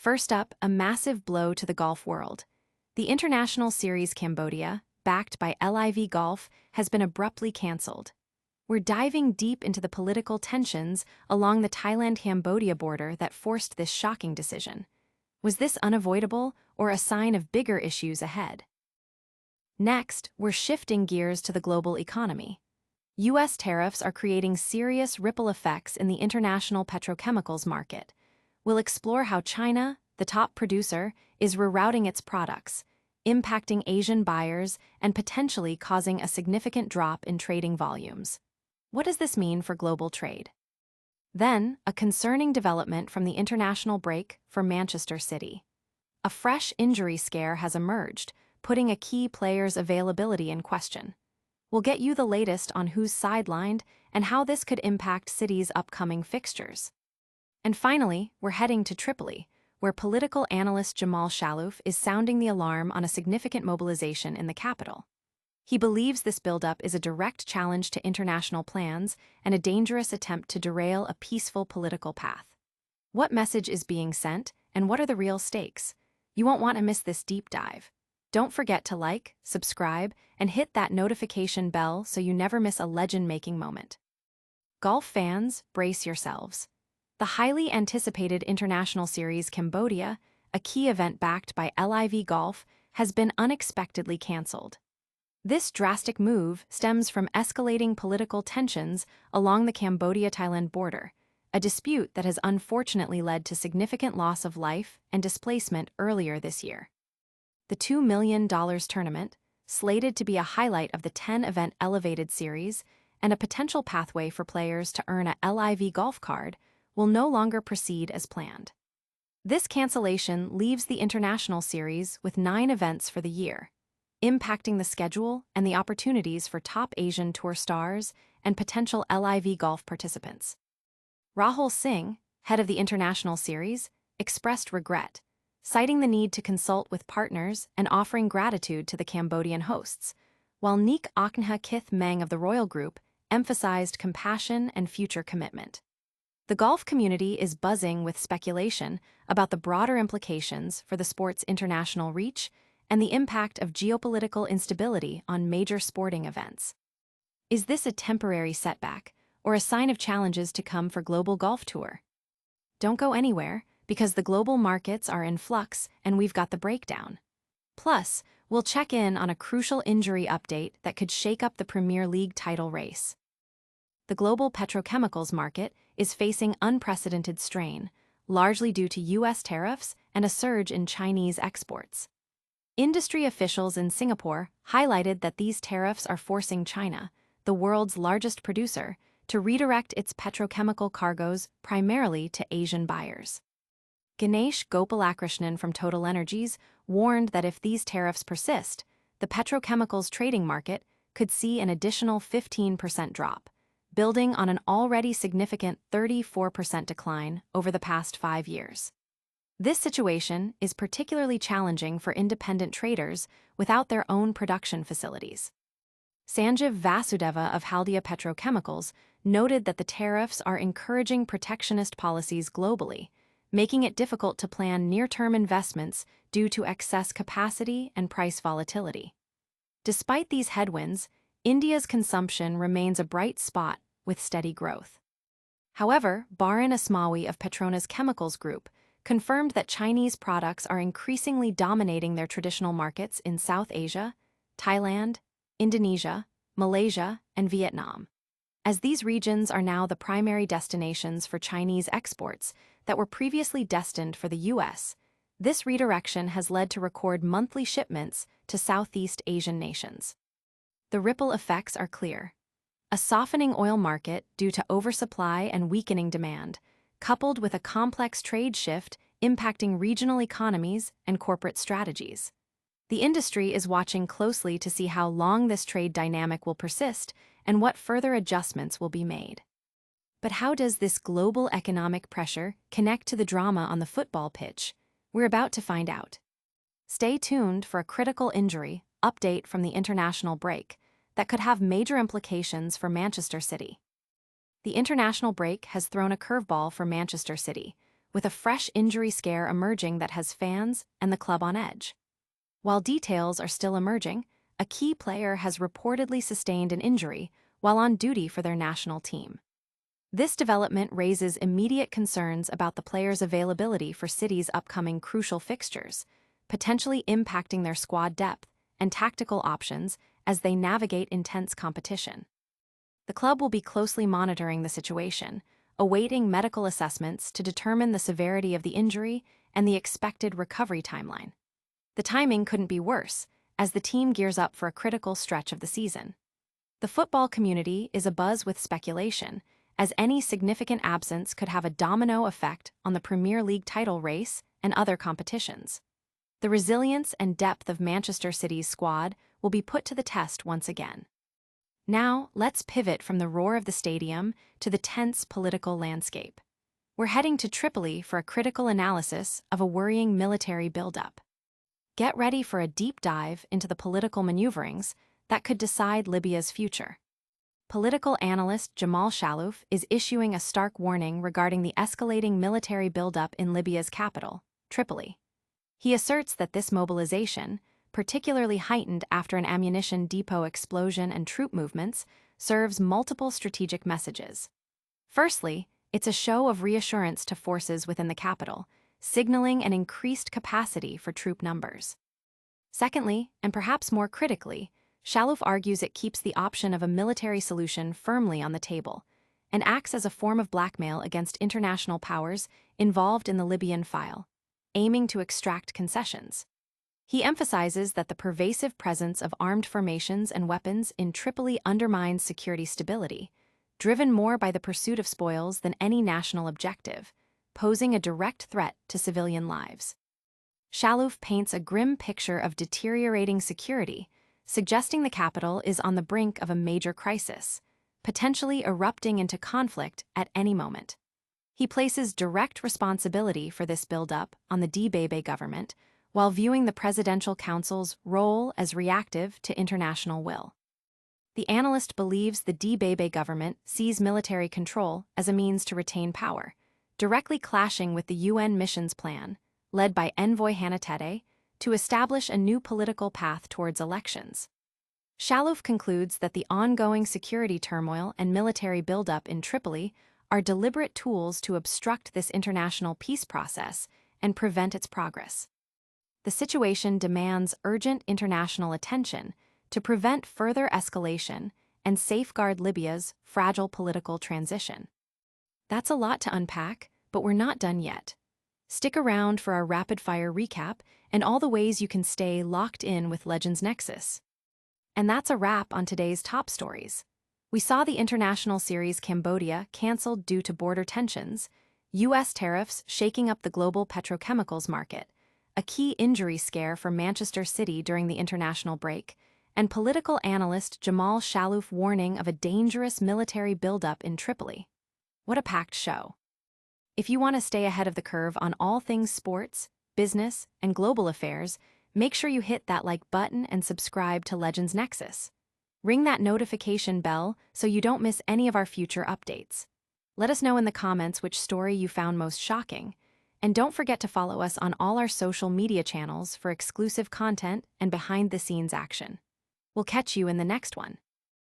First up, a massive blow to the golf world. The International Series Cambodia, backed by LIV Golf, has been abruptly cancelled. We're diving deep into the political tensions along the Thailand-Cambodia border that forced this shocking decision. Was this unavoidable or a sign of bigger issues ahead? Next, we're shifting gears to the global economy. U.S. tariffs are creating serious ripple effects in the international petrochemicals market. We'll explore how China, the top producer, is rerouting its products, impacting Asian buyers and potentially causing a significant drop in trading volumes. What does this mean for global trade? Then, a concerning development from the international break for Manchester City. A fresh injury scare has emerged, putting a key player's availability in question. We'll get you the latest on who's sidelined and how this could impact City's upcoming fixtures. And finally, we're heading to Tripoli, where political analyst Jamal Shalouf is sounding the alarm on a significant mobilization in the capital. He believes this buildup is a direct challenge to international plans and a dangerous attempt to derail a peaceful political path. What message is being sent, and what are the real stakes? You won't want to miss this deep dive. Don't forget to like, subscribe, and hit that notification bell so you never miss a legend-making moment. Golf fans, brace yourselves. The highly anticipated International Series Cambodia, a key event backed by LIV Golf, has been unexpectedly cancelled. This drastic move stems from escalating political tensions along the Cambodia-Thailand border, a dispute that has unfortunately led to significant loss of life and displacement earlier this year. The $2 million tournament, slated to be a highlight of the 10-event Elevated Series and a potential pathway for players to earn a LIV Golf card, will no longer proceed as planned. This cancellation leaves the International Series with 9 events for the year, impacting the schedule and the opportunities for top Asian Tour stars and potential LIV Golf participants. Rahul Singh, head of the International Series, expressed regret, citing the need to consult with partners and offering gratitude to the Cambodian hosts, while Neek Aknha Kith Meng of the Royal Group emphasized compassion and future commitment. The golf community is buzzing with speculation about the broader implications for the sport's international reach and the impact of geopolitical instability on major sporting events. Is this a temporary setback or a sign of challenges to come for global golf tour? Don't go anywhere, because the global markets are in flux and we've got the breakdown. Plus, we'll check in on a crucial injury update that could shake up the Premier League title race. The global petrochemicals market is facing unprecedented strain, largely due to U.S. tariffs and a surge in Chinese exports. Industry officials in Singapore highlighted that these tariffs are forcing China, the world's largest producer, to redirect its petrochemical cargoes primarily to Asian buyers. Ganesh Gopalakrishnan from Total Energies warned that if these tariffs persist, the petrochemicals trading market could see an additional 15% drop, building on an already significant 34% decline over the past 5 years. This situation is particularly challenging for independent traders without their own production facilities. Sanjeev Vasudeva of Haldia Petrochemicals noted that the tariffs are encouraging protectionist policies globally, making it difficult to plan near-term investments due to excess capacity and price volatility. Despite these headwinds, India's consumption remains a bright spot with steady growth. However, Baran Asmawi of Petronas Chemicals Group confirmed that Chinese products are increasingly dominating their traditional markets in South Asia, Thailand, Indonesia, Malaysia, and Vietnam. As these regions are now the primary destinations for Chinese exports that were previously destined for the U.S., this redirection has led to record monthly shipments to Southeast Asian nations. The ripple effects are clear. A softening oil market due to oversupply and weakening demand, coupled with a complex trade shift impacting regional economies and corporate strategies. The industry is watching closely to see how long this trade dynamic will persist and what further adjustments will be made. But how does this global economic pressure connect to the drama on the football pitch? We're about to find out. Stay tuned for a critical injury update from the international break that could have major implications for Manchester City. The international break has thrown a curveball for Manchester City, with a fresh injury scare emerging that has fans and the club on edge. While details are still emerging, a key player has reportedly sustained an injury while on duty for their national team. This development raises immediate concerns about the player's availability for City's upcoming crucial fixtures, potentially impacting their squad depth and tactical options as they navigate intense competition. The club will be closely monitoring the situation, awaiting medical assessments to determine the severity of the injury and the expected recovery timeline. The timing couldn't be worse, as the team gears up for a critical stretch of the season. The football community is abuzz with speculation, as any significant absence could have a domino effect on the Premier League title race and other competitions. The resilience and depth of Manchester City's squad will be put to the test once again. Now, let's pivot from the roar of the stadium to the tense political landscape. We're heading to Tripoli for a critical analysis of a worrying military buildup. Get ready for a deep dive into the political maneuverings that could decide Libya's future. Political analyst Jamal Shalouf is issuing a stark warning regarding the escalating military buildup in Libya's capital, Tripoli. He asserts that this mobilization, particularly heightened after an ammunition depot explosion and troop movements, serves multiple strategic messages. Firstly, it's a show of reassurance to forces within the capital, signaling an increased capacity for troop numbers. Secondly, and perhaps more critically, Shalouf argues it keeps the option of a military solution firmly on the table and acts as a form of blackmail against international powers involved in the Libyan file, aiming to extract concessions. He emphasizes that the pervasive presence of armed formations and weapons in Tripoli undermines security stability, driven more by the pursuit of spoils than any national objective, posing a direct threat to civilian lives. Shalouf paints a grim picture of deteriorating security, suggesting the capital is on the brink of a major crisis, potentially erupting into conflict at any moment. He places direct responsibility for this buildup on the Dbebe government, while viewing the Presidential Council's role as reactive to international will. The analyst believes the Dbebe government sees military control as a means to retain power, directly clashing with the UN mission's plan, led by envoy Hannah Tete, to establish a new political path towards elections. Shalouf concludes that the ongoing security turmoil and military buildup in Tripoli are deliberate tools to obstruct this international peace process and prevent its progress. The situation demands urgent international attention to prevent further escalation and safeguard Libya's fragile political transition. That's a lot to unpack, but we're not done yet. Stick around for our rapid-fire recap and all the ways you can stay locked in with Legends Nexus. And that's a wrap on today's top stories. We saw the international series Cambodia canceled due to border tensions, U.S. tariffs shaking up the global petrochemicals market, a key injury scare for Manchester City during the international break, and political analyst Jamal Shalouf warning of a dangerous military buildup in Tripoli. What a packed show. If you want to stay ahead of the curve on all things sports, business, and global affairs, make sure you hit that like button and subscribe to Legends Nexus. Ring that notification bell so you don't miss any of our future updates. Let us know in the comments which story you found most shocking, and don't forget to follow us on all our social media channels for exclusive content and behind-the-scenes action. We'll catch you in the next one.